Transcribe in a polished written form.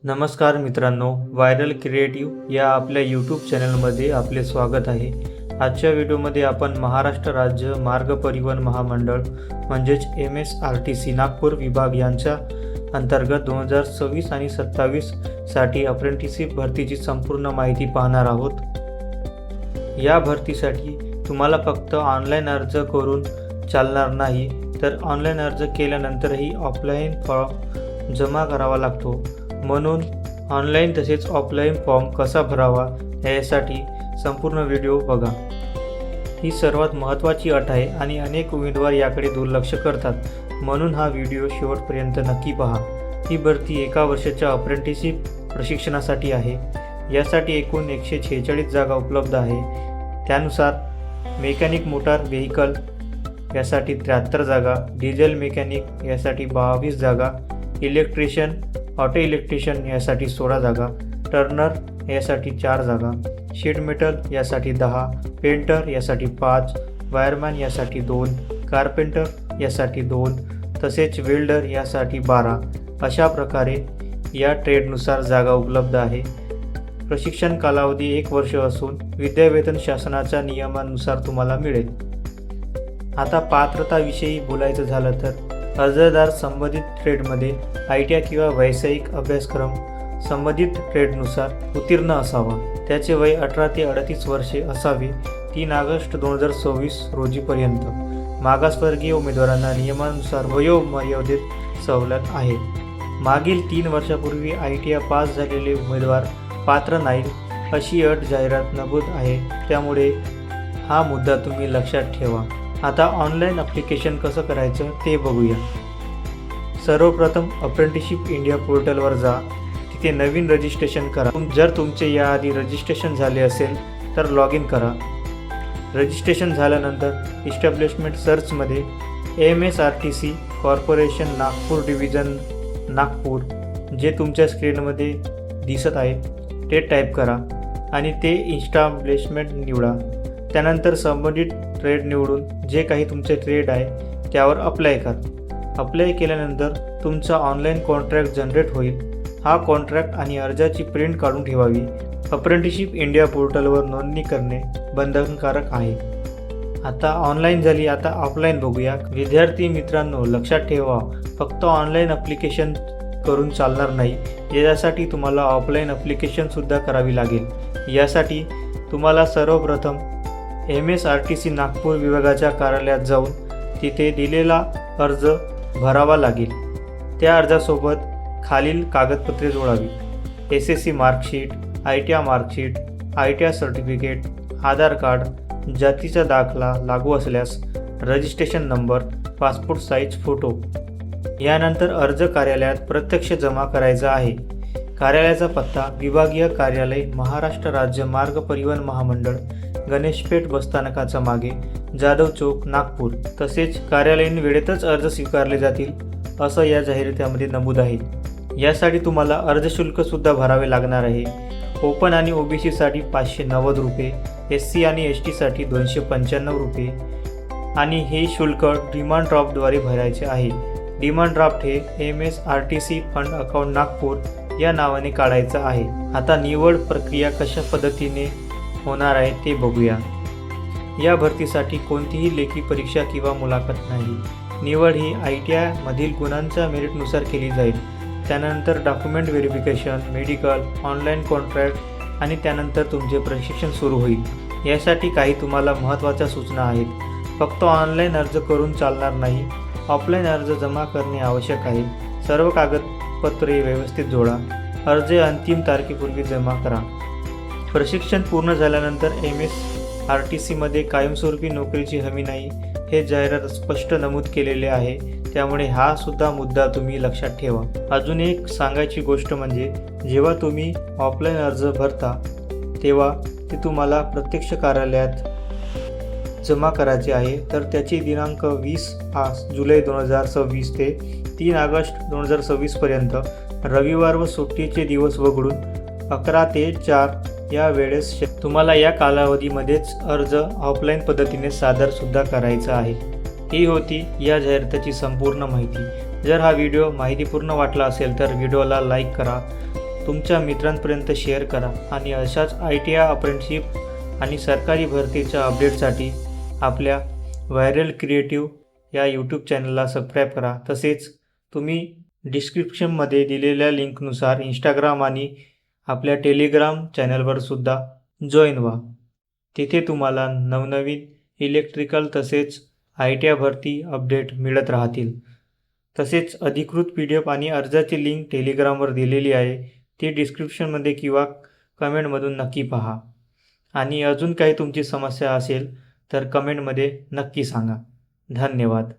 नमस्कार मित्रांनो, viral creative या आपल्या यूट्यूब चॅनलमध्ये आपले स्वागत आहे। आजच्या व्हिडिओमध्ये आपण महाराष्ट्र राज्य मार्ग परिवहन महामंडळ म्हणजेच MSRTC नागपूर विभाग यांच्या अंतर्गत 2026 आणि 27 साठी अप्रेंटिसशिप भरतीची संपूर्ण माहिती पाहणार आहोत। या भरतीसाठी तुम्हाला फक्त ऑनलाईन अर्ज करून चालणार नाही, तर ऑनलाईन अर्ज केल्यानंतरही ऑफलाईन फॉर्म जमा करावा लागतो। म्हणून ऑनलाईन तसेच ऑफलाईन फॉर्म कसा भरावा यासाठी संपूर्ण व्हिडिओ बघा। ही सर्वात महत्त्वाची अट आहे आणि अनेक उमेदवार याकडे दुर्लक्ष करतात, म्हणून हा व्हिडिओ शेवटपर्यंत नक्की पहा। ही भरती 1 वर्षाच्या अप्रेंटिसशिप प्रशिक्षणासाठी आहे। यासाठी एकूण 146 जागा उपलब्ध आहे। त्यानुसार मेकॅनिक मोटार व्हेकल यासाठी 73 जागा, डिझेल मेकॅनिक यासाठी 22 जागा, इलेक्ट्रिशियन ऑटो इलेक्ट्रिशियन यासाठी 16 जागा, टर्नर यासाठी 4 जागा, शीट मेटल यासाठी 10, पेंटर यासाठी 5, वायरमॅन यासाठी 2, कार्पेंटर यासाठी 2, तसेच वेल्डर यासाठी 12 अशा प्रकारे या ट्रेडनुसार जागा उपलब्ध आहे। प्रशिक्षण कालावधी 1 वर्ष असून विद्यावेतन शासनाच्या नियमानुसार तुम्हाला मिळेल। आता पात्रताविषयी बोलायचं झालं तर अर्जदार संबंधित ट्रेडमध्ये ITI किंवा व्यावसायिक अभ्यासक्रम संबंधित ट्रेडनुसार उत्तीर्ण असावा। त्याचे वय 18 ते 38 वर्षे असावे। 3 ऑगस्ट 2026 रोजीपर्यंत मागासवर्गीय उमेदवारांना नियमानुसार वयोमर्यादेत सवलत आहे। मागील 3 वर्षापूर्वी ITI पास झालेले उमेदवार पात्र नाहीत अशी अट जाहिरात नमूद आहे, त्यामुळे हा मुद्दा तुम्ही लक्षात ठेवा। आता ऑनलाईन ॲप्लिकेशन कसं करायचं ते बघूया। सर्वप्रथम अप्रेंटिसशिप इंडिया पोर्टलवर जा, तिथे नवीन रजिस्ट्रेशन करा। जर तुमचे याआधी रजिस्ट्रेशन झाले असेल तर लॉग इन करा। रजिस्ट्रेशन झाल्यानंतर इस्टॅब्लिशमेंट सर्चमध्ये MSRTC corporation Nagpur division Nagpur जे तुमच्या स्क्रीनमध्ये दिसत आहे ते टाईप करा आणि ते इस्टॅब्लिशमेंट निवडा। त्यानंतर संबंधित ट्रेड निवडून जे काही तुमचे ट्रेड आहे त्यावर अप्लाय करा। अप्लाय केल्यानंतर तुमचा ऑनलाईन कॉन्ट्रॅक्ट जनरेट होईल। हा कॉन्ट्रॅक्ट आणि अर्जाची प्रिंट काढून ठेवावी। अप्रेंटिसशिप इंडिया पोर्टलवर नोंदणी करणे बंधनकारक आहे। आता ऑनलाईन झाली, आता ऑफलाईन बघूया। विद्यार्थी मित्रांनो, लक्षात ठेवा, फक्त ऑनलाईन ॲप्लिकेशन करून चालणार नाही, यासाठी तुम्हाला ऑफलाईन ॲप्लिकेशनसुद्धा करावी लागेल। यासाठी तुम्हाला सर्वप्रथम MSRTC नागपूर विभागाच्या कार्यालयात जाऊन तिथे दिलेला अर्ज भरावा लागेल। त्या अर्जासोबत खालील कागदपत्रे जोडावी: SSC marksheet, ITI marksheet, ITI certificate, Aadhaar card, जातीचा दाखला लागू असल्यास, registration number, passport size photo. यानंतर अर्ज कार्यालयात प्रत्यक्ष जमा करायचा आहे। कार्यालयाचा पत्ता: विभागीय कार्यालय, महाराष्ट्र राज्य मार्ग परिवहन महामंडळ, गणेशपेठ बसस्थानकाच्या मागे, जाधव चौक, नागपूर। तसेच कार्यालयीन वेळेतच अर्ज स्वीकारले जातील असं या जाहिरातीमध्ये नमूद आहे। यासाठी तुम्हाला अर्ज शुल्कसुद्धा भरावे लागणार आहे। ओपन आणि OBC साठी 590 रुपये, SC आणि ST साठी 295 रुपये आणि हे शुल्क डिमांड ड्राफ्टद्वारे भरायचे आहे। डिमांड ड्राफ्ट हे MSRTC फंड अकाउंट नागपूर या नावाने काढायचं आहे। आता निवड प्रक्रिया कशा पद्धतीने होणार आहे ते बघूया। या भरतीसाठी कोणतीही लेखी परीक्षा किंवा मुलाखत नाही। निवड ही ITI मधील गुणांच्या मेरिटनुसार केली जाईल। त्यानंतर document verification, medical, online contract आणि त्यानंतर तुमचे प्रशिक्षण सुरू होईल। यासाठी काही तुम्हाला महत्त्वाच्या सूचना आहेत। फक्त ऑनलाईन अर्ज करून चालणार नाही, ऑफलाईन अर्ज जमा करणे आवश्यक आहे। सर्व कागदपत्रे व्यवस्थित जोडा। अर्ज अंतिम तारखेपूर्वी जमा करा। प्रशिक्षण पूर्ण झाल्यानंतर MSRTC मध्ये कायमस्वरूपी नोकरीची हमी नाही, हे जाहिरात स्पष्ट नमूद केलेले आहे, त्यामुळे हा सुद्धा मुद्दा तुम्ही लक्षात ठेवा। अजून एक सांगायची गोष्ट म्हणजे जेव्हा तुम्ही ऑफलाईन अर्ज भरता तेव्हा ते तुम्हाला प्रत्यक्ष कार्यालयात जमा करायचे आहे, तर त्याची दिनांक 20 जुलै 2026 ते 3 ऑगस्ट 2026 पर्यंत रविवार व सुट्टीचे दिवस वगळून 11 ते 4 या वेळेस तुम्हाला या कालावधीमध्येच अर्ज ऑफलाईन पद्धतीने सादरसुद्धा करायचा आहे। ही होती या जाहिरातीची संपूर्ण माहिती। जर हा व्हिडिओ माहितीपूर्ण वाटला असेल तर व्हिडिओला लाईक करा, तुमच्या मित्रांपर्यंत शेअर करा आणि अशाच ITI अप्रेंटिसशिप आणि सरकारी भरतीच्या अपडेटसाठी आपल्या व्हायरल क्रिएटिव्ह या यूट्यूब चॅनलला सबस्क्राईब करा. तसेच तुम्ही डिस्क्रिप्शनमध्ये दिलेल्या लिंकनुसार इंस्टाग्राम आणि आपल्या टेलिग्राम चॅनलवर सुद्धा जॉईन व्हा. तिथे तुम्हाला नवनवीन इलेक्ट्रिकल तसेच ITI भरती अपडेट मिळत राहतील. तसेच अधिकृत PDF आणि अर्जाची लिंक टेलिग्रामवर दिलेली आहे, ती डिस्क्रिप्शनमध्ये किंवा कमेंटमधून नक्की पहा. आणि अजून काही तुमची समस्या असेल तर कमेंटमध्ये नक्की सांगा. धन्यवाद.